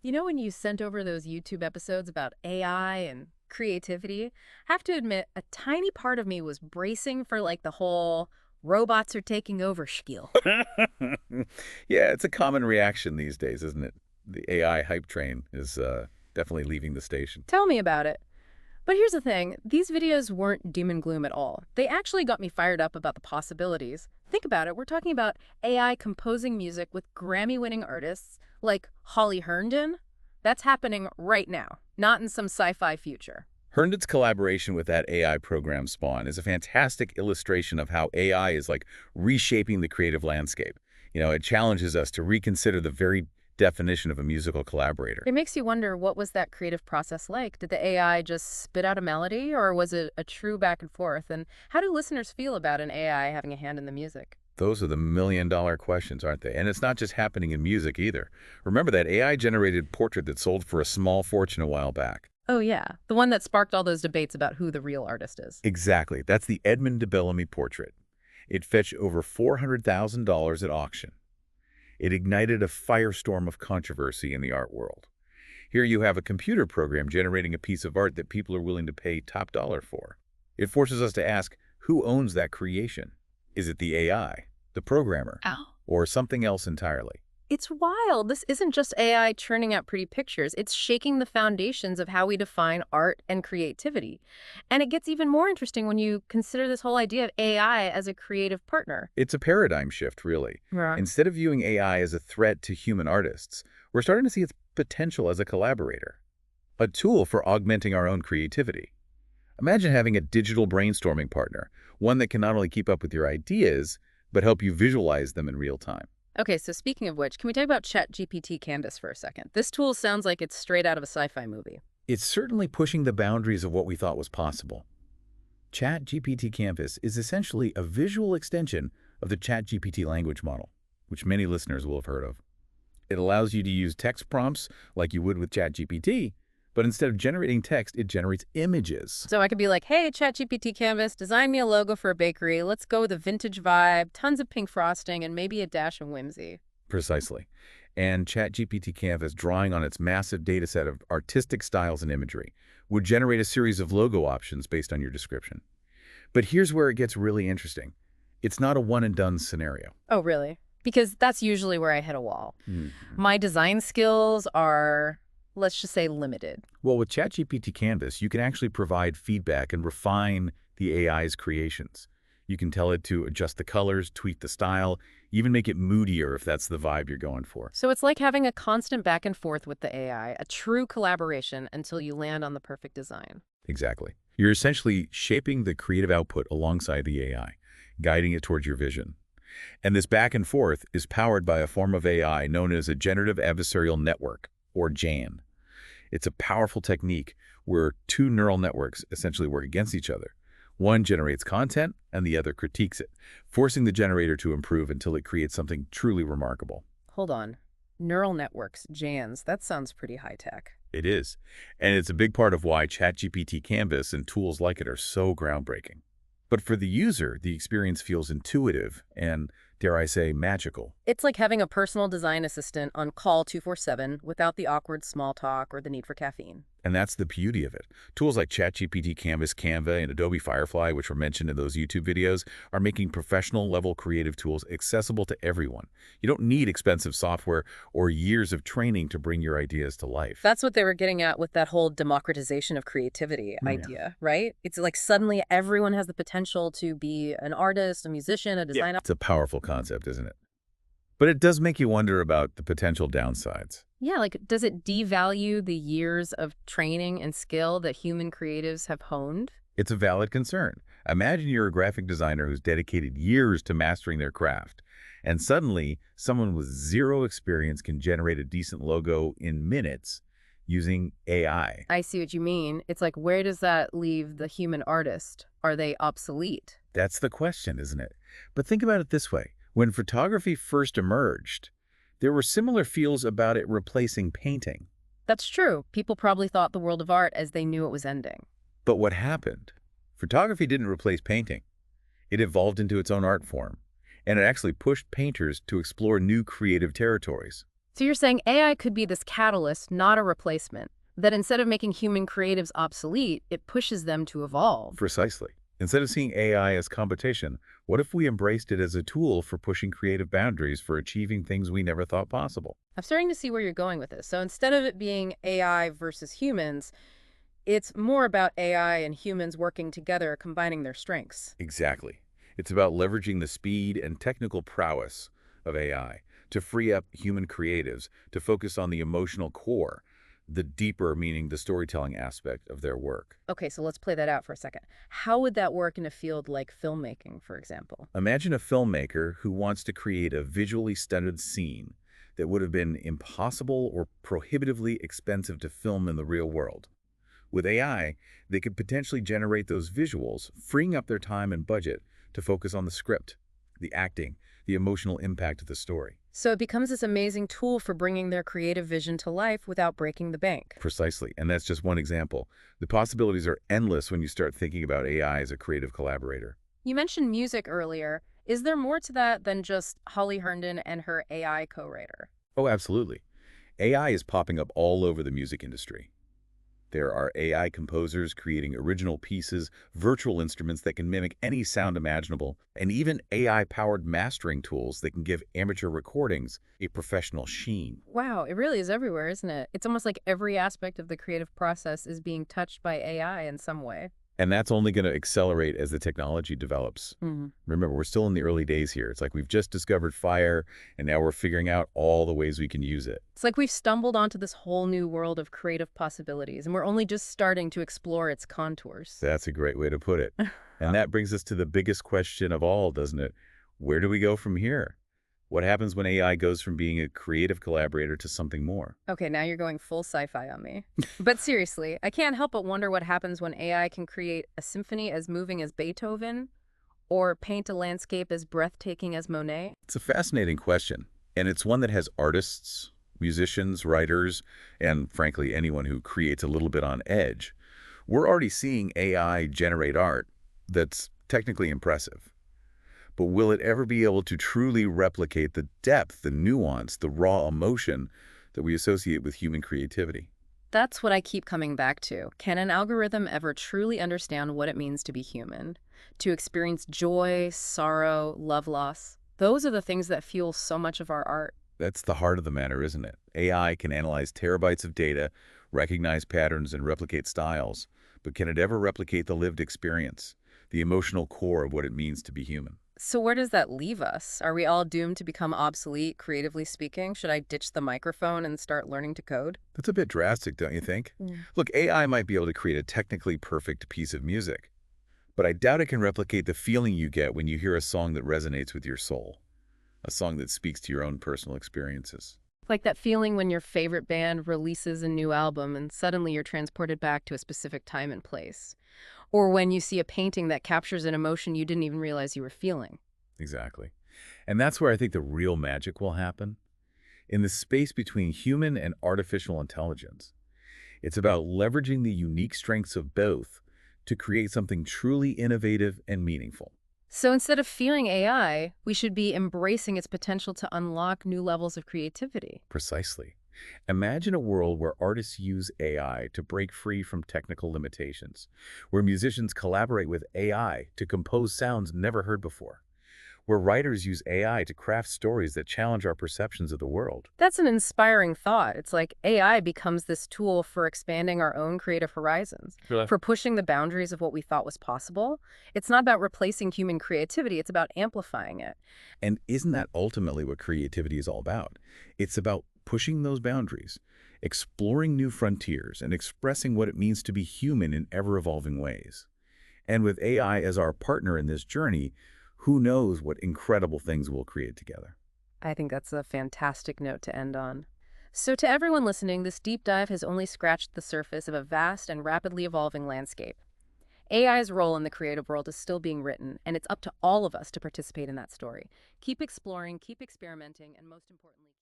You know, when you sent over those YouTube episodes about AI and creativity, I have to admit, a tiny part of me was bracing for like the whole robots are taking over spiel. Yeah, it's a common reaction these days, isn't it? The AI hype train is definitely leaving the station. Tell me about it. But here's the thing, these videos weren't doom and gloom at all. They actually got me fired up about the possibilities. Think about it, we're talking about AI composing music with Grammy-winning artists like Holly Herndon. That's happening right now, not in some sci-fi future. Herndon's collaboration with that AI program Spawn is a fantastic illustration of how AI is like reshaping the creative landscape. It challenges us to reconsider the very definition of a musical collaborator. It makes you wonder, what was that creative process like? Did the AI just spit out a melody, or was it a true back and forth? And how do listeners feel about an AI having a hand in the music? Those are the million-dollar questions, aren't they? And it's not just happening in music either. Remember that AI-generated portrait that sold for a small fortune a while back? Oh yeah, the one that sparked all those debates about who the real artist is. Exactly. That's the Edmund de Bellamy portrait. It fetched over $400,000 at auction. It ignited a firestorm of controversy in the art world. Here you have a computer program generating a piece of art that people are willing to pay top dollar for. It forces us to ask, who owns that creation? Is it the AI, the programmer, Oh. or something else entirely? It's wild. This isn't just AI churning out pretty pictures. It's shaking the foundations of how we define art and creativity. And it gets even more interesting when you consider this whole idea of AI as a creative partner. It's a paradigm shift, really. Right. Instead of viewing AI as a threat to human artists, we're starting to see its potential as a collaborator, a tool for augmenting our own creativity. Imagine having a digital brainstorming partner, one that can not only keep up with your ideas, but help you visualize them in real time. Okay, so speaking of which, can we talk about ChatGPT Canvas for a second? This tool sounds like it's straight out of a sci-fi movie. It's certainly pushing the boundaries of what we thought was possible. ChatGPT Canvas is essentially a visual extension of the ChatGPT language model, which many listeners will have heard of. It allows you to use text prompts like you would with ChatGPT, but instead of generating text, it generates images. So I could be like, hey, ChatGPT Canvas, design me a logo for a bakery. Let's go with a vintage vibe, tons of pink frosting, and maybe a dash of whimsy. Precisely. And ChatGPT Canvas, drawing on its massive data set of artistic styles and imagery, would generate a series of logo options based on your description. But here's where it gets really interesting. It's not a one-and-done scenario. Oh, really? Because that's usually where I hit a wall. Mhm. My design skills are, let's just say, limited. Well, with ChatGPT Canvas, you can actually provide feedback and refine the AI's creations. You can tell it to adjust the colors, tweak the style, even make it moodier if that's the vibe you're going for. So it's like having a constant back and forth with the AI, a true collaboration until you land on the perfect design. Exactly. You're essentially shaping the creative output alongside the AI, guiding it towards your vision. And this back and forth is powered by a form of AI known as a generative adversarial network, or GAN. It's a powerful technique where two neural networks essentially work against each other. One generates content and the other critiques it, forcing the generator to improve until it creates something truly remarkable. Hold on. Neural networks, GANs, that sounds pretty high-tech. It is. And it's a big part of why ChatGPT Canvas and tools like it are so groundbreaking. But for the user, the experience feels intuitive and, dare I say, magical. It's like having a personal design assistant on call 24/7 without the awkward small talk or the need for caffeine. And that's the beauty of it. Tools like ChatGPT Canvas, Canva, and Adobe Firefly, which were mentioned in those YouTube videos, are making professional-level creative tools accessible to everyone. You don't need expensive software or years of training to bring your ideas to life. That's what they were getting at with that whole democratization of creativity Yeah. idea, right? It's like suddenly everyone has the potential to be an artist, a musician, a designer. It's a powerful concept, isn't it? But it does make you wonder about the potential downsides. Yeah, like does it devalue the years of training and skill that human creatives have honed? It's a valid concern. Imagine you're a graphic designer who's dedicated years to mastering their craft, and suddenly someone with zero experience can generate a decent logo in minutes using AI. I see what you mean. It's like, where does that leave the human artist? Are they obsolete? That's the question, isn't it? But think about it this way. When photography first emerged, there were similar feels about it replacing painting. That's true. People probably thought the world of art as they knew it was ending. But what happened? Photography didn't replace painting. It evolved into its own art form, and it actually pushed painters to explore new creative territories. So you're saying AI could be this catalyst, not a replacement, that instead of making human creatives obsolete, it pushes them to evolve. Precisely. Instead of seeing AI as competition, what if we embraced it as a tool for pushing creative boundaries for achieving things we never thought possible? I'm starting to see where you're going with this. So instead of it being AI versus humans, it's more about AI and humans working together, combining their strengths. Exactly. It's about leveraging the speed and technical prowess of AI to free up human creatives to focus on the emotional core, the deeper meaning, the storytelling aspect of their work. Okay, so let's play that out for a second. How would that work in a field like filmmaking, for example? Imagine a filmmaker who wants to create a visually stunted scene that would have been impossible or prohibitively expensive to film in the real world. With AI, they could potentially generate those visuals, freeing up their time and budget to focus on the script, the acting, the emotional impact of the story. So it becomes this amazing tool for bringing their creative vision to life without breaking the bank. Precisely, and that's just one example. The possibilities are endless when you start thinking about AI as a creative collaborator. You mentioned music earlier. Is there more to that than just Holly Herndon and her AI co-writer? Oh, absolutely. AI is popping up all over the music industry. There are AI composers creating original pieces, virtual instruments that can mimic any sound imaginable, and even AI-powered mastering tools that can give amateur recordings a professional sheen. Wow, it really is everywhere, isn't it? It's almost like every aspect of the creative process is being touched by AI in some way. And that's only going to accelerate as the technology develops. Mhm. Remember, we're still in the early days here. It's like we've just discovered fire, and now we're figuring out all the ways we can use it. It's like we've stumbled onto this whole new world of creative possibilities, and we're only just starting to explore its contours. That's a great way to put it. And that brings us to the biggest question of all, doesn't it? Where do we go from here? What happens when AI goes from being a creative collaborator to something more? Okay, now you're going full sci-fi on me. But seriously, I can't help but wonder what happens when AI can create a symphony as moving as Beethoven or paint a landscape as breathtaking as Monet. It's a fascinating question, and it's one that has artists, musicians, writers, and frankly, anyone who creates a little bit on edge. We're already seeing AI generate art that's technically impressive. But will it ever be able to truly replicate the depth, the nuance, the raw emotion that we associate with human creativity? That's what I keep coming back to. Can an algorithm ever truly understand what it means to be human? To experience joy, sorrow, love loss? Those are the things that fuel so much of our art. That's the heart of the matter, isn't it? AI can analyze terabytes of data, recognize patterns, and replicate styles. But can it ever replicate the lived experience, the emotional core of what it means to be human? So where does that leave us? Are we all doomed to become obsolete, creatively speaking? Should I ditch the microphone and start learning to code? That's a bit drastic, don't you think? Mm. Look, AI might be able to create a technically perfect piece of music, but I doubt it can replicate the feeling you get when you hear a song that resonates with your soul, a song that speaks to your own personal experiences. Like that feeling when your favorite band releases a new album and suddenly you're transported back to a specific time and place. Or when you see a painting that captures an emotion you didn't even realize you were feeling. Exactly. And that's where I think the real magic will happen, in the space between human and artificial intelligence. It's about leveraging the unique strengths of both to create something truly innovative and meaningful. So instead of fearing AI, we should be embracing its potential to unlock new levels of creativity. Precisely. Imagine a world where artists use AI to break free from technical limitations, where musicians collaborate with AI to compose sounds never heard before, where writers use AI to craft stories that challenge our perceptions of the world. That's an inspiring thought. It's like AI becomes this tool for expanding our own creative horizons, Sure. for pushing the boundaries of what we thought was possible. It's not about replacing human creativity, it's about amplifying it. And isn't that ultimately what creativity is all about? It's about pushing those boundaries, exploring new frontiers, and expressing what it means to be human in ever-evolving ways. And with AI as our partner in this journey, who knows what incredible things we'll create together. I think that's a fantastic note to end on. So to everyone listening, this deep dive has only scratched the surface of a vast and rapidly evolving landscape. AI's role in the creative world is still being written, and it's up to all of us to participate in that story. Keep exploring, keep experimenting, and most importantly,